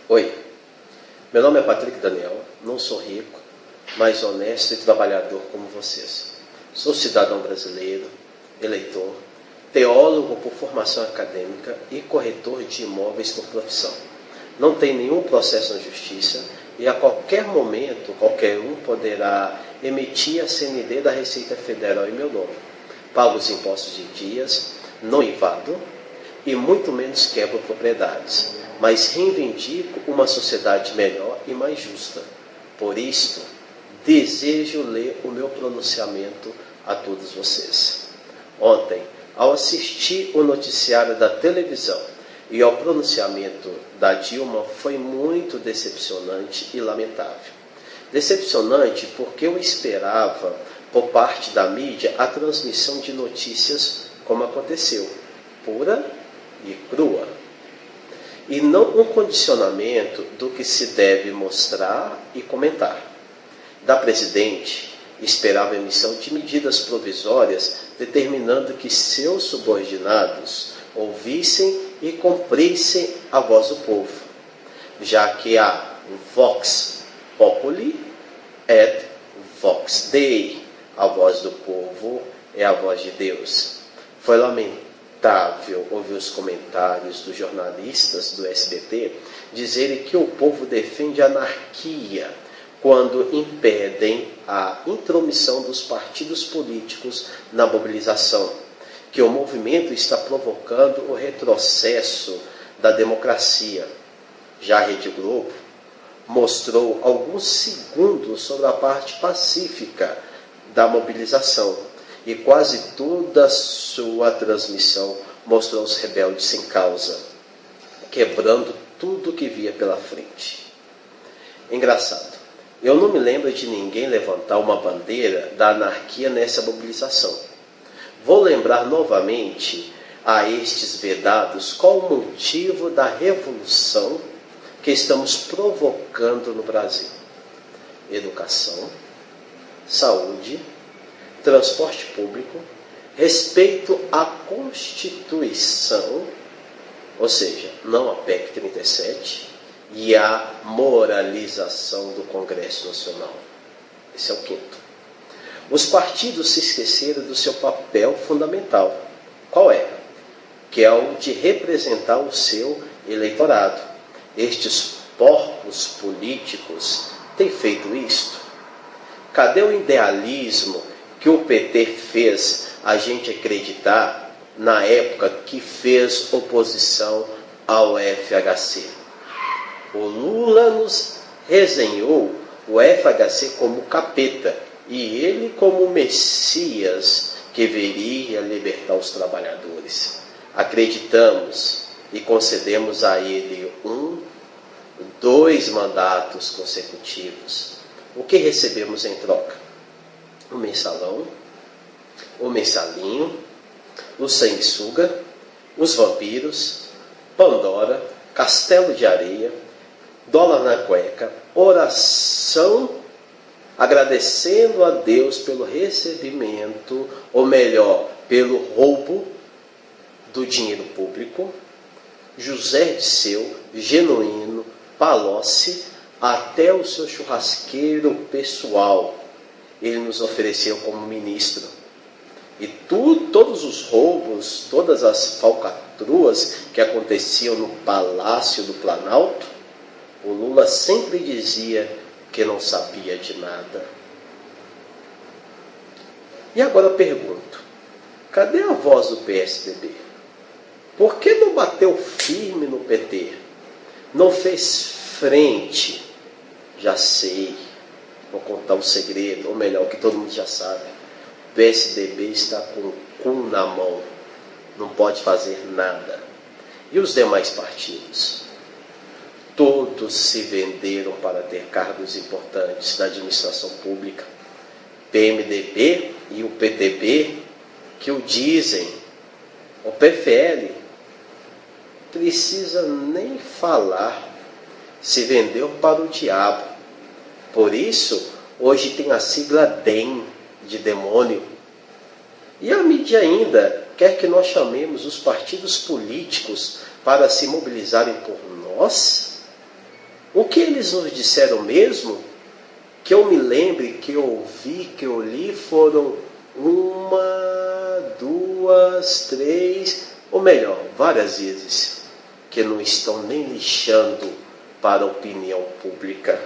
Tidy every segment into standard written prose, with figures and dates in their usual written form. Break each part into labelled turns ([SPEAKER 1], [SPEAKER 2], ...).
[SPEAKER 1] Oi, meu nome é Patrick Daniel, não sou rico, mas honesto e trabalhador como vocês. Sou cidadão brasileiro, eleitor, teólogo por formação acadêmica e corretor de imóveis por profissão. Não tenho nenhum processo na justiça e a qualquer momento qualquer um poderá emitir a CND da Receita Federal em meu nome. Pago os impostos de dias, não invado e muito menos quebro propriedades, mas reivindico uma sociedade melhor e mais justa. Por isto, desejo ler o meu pronunciamento a todos vocês. Ontem, ao assistir o noticiário da televisão e ao pronunciamento da Dilma, foi muito decepcionante e lamentável. Decepcionante porque eu esperava, por parte da mídia, a transmissão de notícias como aconteceu, pura e crua, e não um condicionamento do que se deve mostrar e comentar. Da presidente, esperava a emissão de medidas provisórias determinando que seus subordinados ouvissem e cumprissem a voz do povo, já que a Vox Populi et Vox Dei, a voz do povo é a voz de Deus. Foi lamentável ouvir os comentários dos jornalistas do SBT dizerem que o povo defende a anarquia quando impedem a intromissão dos partidos políticos na mobilização, que o movimento está provocando o retrocesso da democracia. Já a Rede Globo mostrou alguns segundos sobre a parte pacífica da mobilização e quase toda a sua transmissão mostrou os rebeldes sem causa, quebrando tudo que via pela frente. Engraçado, eu não me lembro de ninguém levantar uma bandeira da anarquia nessa mobilização. Vou lembrar novamente a estes vedados qual o motivo da revolução que estamos provocando no Brasil: educação, saúde, transporte público, respeito à Constituição, ou seja, não a PEC 37, e a moralização do Congresso Nacional. Esse é o quinto. Os partidos se esqueceram do seu papel fundamental. Qual é? Que é o de representar o seu eleitorado. Estes porcos políticos têm feito isto? Cadê o idealismo que o PT fez a gente acreditar na época que fez oposição ao FHC? O Lula nos resenhou o FHC como capeta e ele como Messias que viria libertar os trabalhadores. Acreditamos e concedemos a ele 2 mandatos consecutivos. O que recebemos em troca? O mensalão, o mensalinho, o sanguessuga, os vampiros, Pandora, castelo de areia, dólar na cueca, oração, agradecendo a Deus pelo recebimento, ou melhor, pelo roubo do dinheiro público, José Dirceu, Genuíno, Palocci, até o seu churrasqueiro pessoal, ele nos ofereceu como ministro. E todos os roubos, todas as falcatruas que aconteciam no Palácio do Planalto, o Lula sempre dizia que não sabia de nada. E agora eu pergunto, cadê a voz do PSDB? Por que não bateu firme no PT? Não fez frente? Já sei, vou contar um segredo, ou melhor, que todo mundo já sabe. O PSDB está com o cu na mão, não pode fazer nada. E os demais partidos? Todos se venderam para ter cargos importantes na administração pública. PMDB e o PTB, que o dizem. O PFL, precisa nem falar, se vendeu para o diabo. Por isso, hoje tem a sigla DEM, de demônio. E a mídia ainda quer que nós chamemos os partidos políticos para se mobilizarem por nós? O que eles nos disseram mesmo, que eu me lembre, que eu ouvi, que eu li, foram 1, 2, 3, ou melhor, várias vezes, que não estão nem lixando para a opinião pública.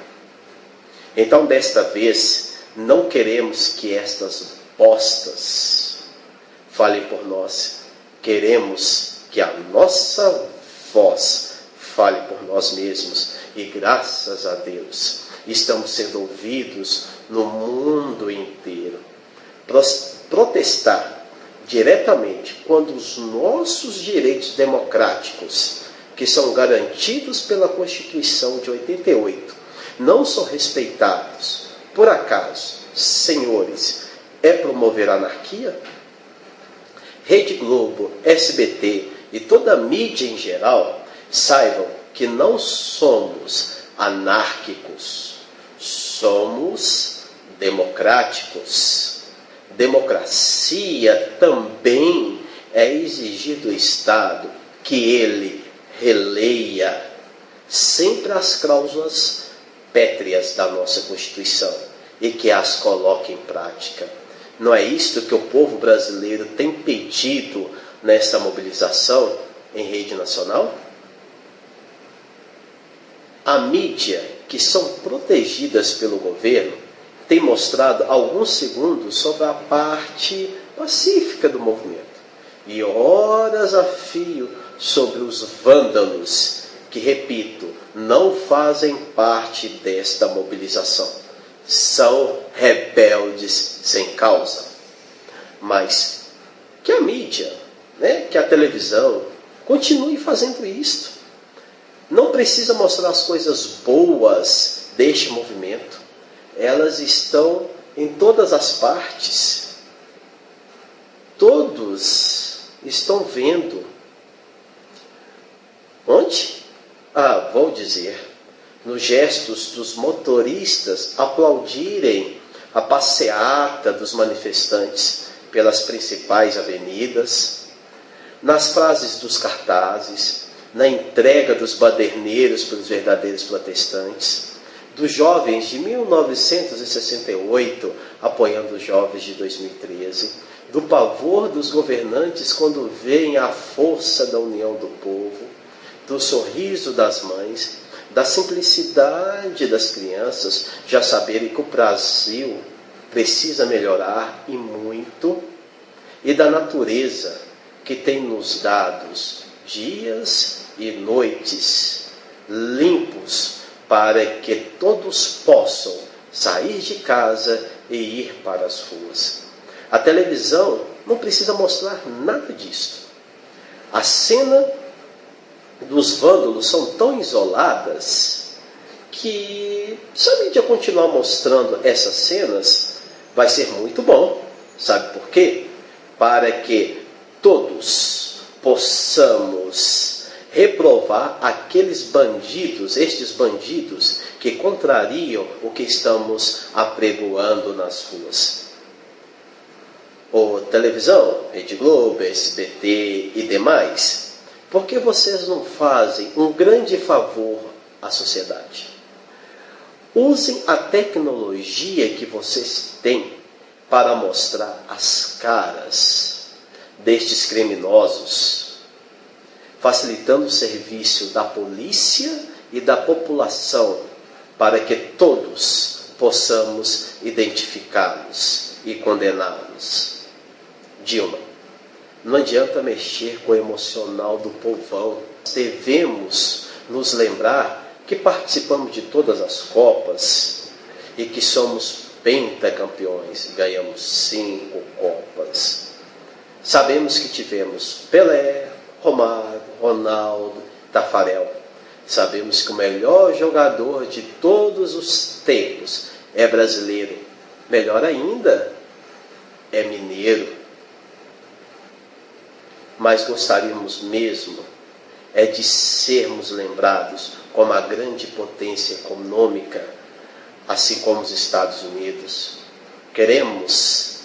[SPEAKER 1] Então, desta vez, não queremos que estas bostas falem por nós. Queremos que a nossa voz fale por nós mesmos. E graças a Deus, estamos sendo ouvidos no mundo inteiro. Protestar diretamente quando os nossos direitos democráticos, que são garantidos pela Constituição de 88, não são respeitados. Por acaso, senhores, é promover a anarquia? Rede Globo, SBT e toda a mídia em geral saibam que não somos anárquicos, somos democráticos. Democracia também é exigir do Estado que ele releia sempre as cláusulas pétreas da nossa Constituição e que as coloque em prática. Não é isto que o povo brasileiro tem pedido nessa mobilização em rede nacional? A mídia, que são protegidas pelo governo, tem mostrado alguns segundos sobre a parte pacífica do movimento e horas a fio sobre os vândalos que, repito, não fazem parte desta mobilização. São rebeldes sem causa. Mas que a mídia, que a televisão, continue fazendo isto. Não precisa mostrar as coisas boas deste movimento. Elas estão em todas as partes. Todos estão vendo. Onde? Vou dizer, nos gestos dos motoristas aplaudirem a passeata dos manifestantes pelas principais avenidas, nas frases dos cartazes, na entrega dos baderneiros pelos verdadeiros protestantes, dos jovens de 1968 apoiando os jovens de 2013, do pavor dos governantes quando veem a força da união do povo, do sorriso das mães, da simplicidade das crianças, já saberem que o Brasil precisa melhorar e muito, e da natureza que tem nos dado dias e noites limpos para que todos possam sair de casa e ir para as ruas. A televisão não precisa mostrar nada disso. A cena dos vândalos são tão isoladas que, se a mídia continuar mostrando essas cenas, vai ser muito bom. Sabe por quê? Para que todos possamos reprovar aqueles bandidos, estes bandidos que contrariam o que estamos apregoando nas ruas. Ou televisão, Rede Globo, SBT e demais, por que vocês não fazem um grande favor à sociedade? Usem a tecnologia que vocês têm para mostrar as caras destes criminosos, facilitando o serviço da polícia e da população, para que todos possamos identificá-los e condená-los. Dilma, não adianta mexer com o emocional do povão. Devemos nos lembrar que participamos de todas as Copas e que somos pentacampeões, ganhamos 5 Copas. Sabemos que tivemos Pelé, Romário, Ronaldo, Tafarel. Sabemos que o melhor jogador de todos os tempos é brasileiro. Melhor ainda, é mineiro. Mas gostaríamos mesmo de sermos lembrados como a grande potência econômica, assim como os Estados Unidos. Queremos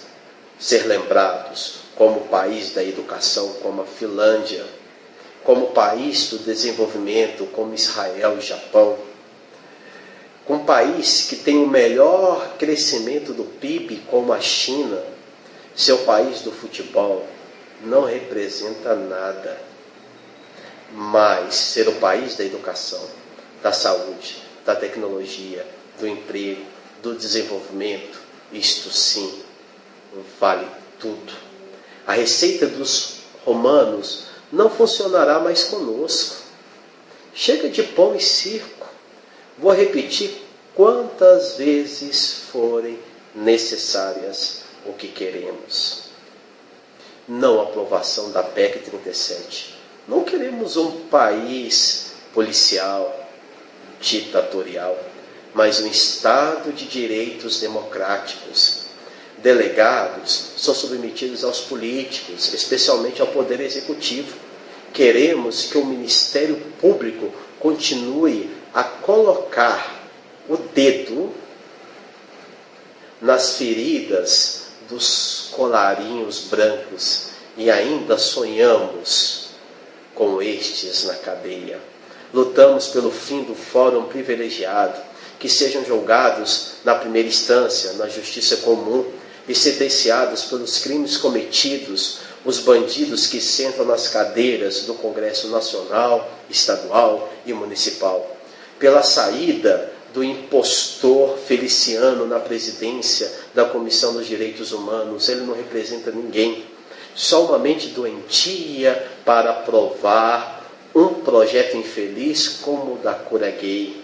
[SPEAKER 1] ser lembrados como o país da educação, como a Finlândia, como o país do desenvolvimento, como Israel e Japão. com um país que tem o melhor crescimento do PIB, como a China, seu país do futebol, não representa nada. Mas ser o país da educação, da saúde, da tecnologia, do emprego, do desenvolvimento, isto sim, vale tudo. A receita dos romanos não funcionará mais conosco. Chega de pão e circo. Vou repetir quantas vezes forem necessárias o que queremos. Não aprovação da PEC 37. Não queremos um país policial, ditatorial, mas um Estado de direitos democráticos. Delegados são submetidos aos políticos, especialmente ao Poder Executivo. Queremos que o Ministério Público continue a colocar o dedo nas feridas dos colarinhos brancos e ainda sonhamos com estes na cadeia. Lutamos pelo fim do fórum privilegiado, que sejam julgados na primeira instância, na justiça comum, e sentenciados pelos crimes cometidos, os bandidos que sentam nas cadeiras do Congresso Nacional, Estadual e Municipal. Pela saída do impostor Feliciano na presidência da Comissão dos Direitos Humanos, ele não representa ninguém. Só uma mente doentia para aprovar um projeto infeliz como o da cura gay.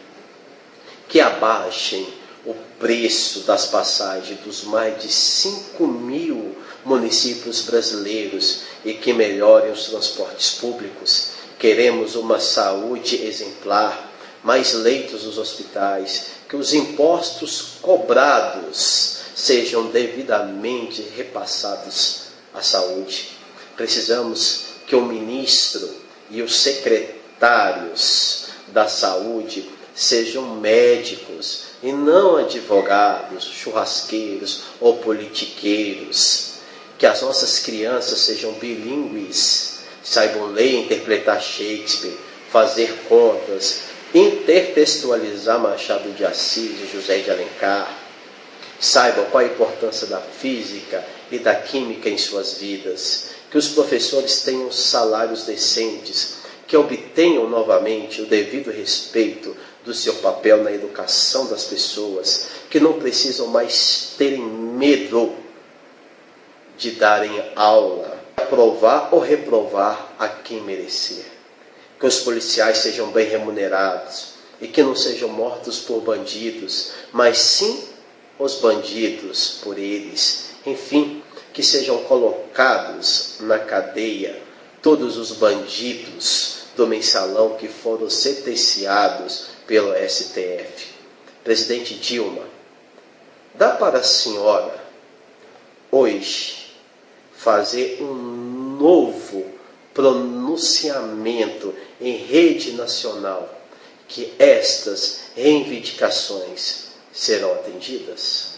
[SPEAKER 1] Que abaixem o preço das passagens dos mais de 5.000 municípios brasileiros e que melhorem os transportes públicos. Queremos uma saúde exemplar, mais leitos nos hospitais, que os impostos cobrados sejam devidamente repassados à saúde. Precisamos que o ministro e os secretários da saúde sejam médicos e não advogados, churrasqueiros ou politiqueiros. Que as nossas crianças sejam bilíngues, saibam ler e interpretar Shakespeare, fazer contas, intertextualizar Machado de Assis e José de Alencar. Saibam qual a importância da física e da química em suas vidas. Que os professores tenham salários decentes, que obtenham novamente o devido respeito do seu papel na educação das pessoas, que não precisam mais terem medo de darem aula, aprovar ou reprovar a quem merecer. Que os policiais sejam bem remunerados e que não sejam mortos por bandidos, mas sim os bandidos por eles. Enfim, que sejam colocados na cadeia todos os bandidos do mensalão que foram sentenciados pelo STF. Presidente Dilma, dá para a senhora hoje fazer um novo pronunciamento em rede nacional que estas reivindicações serão atendidas?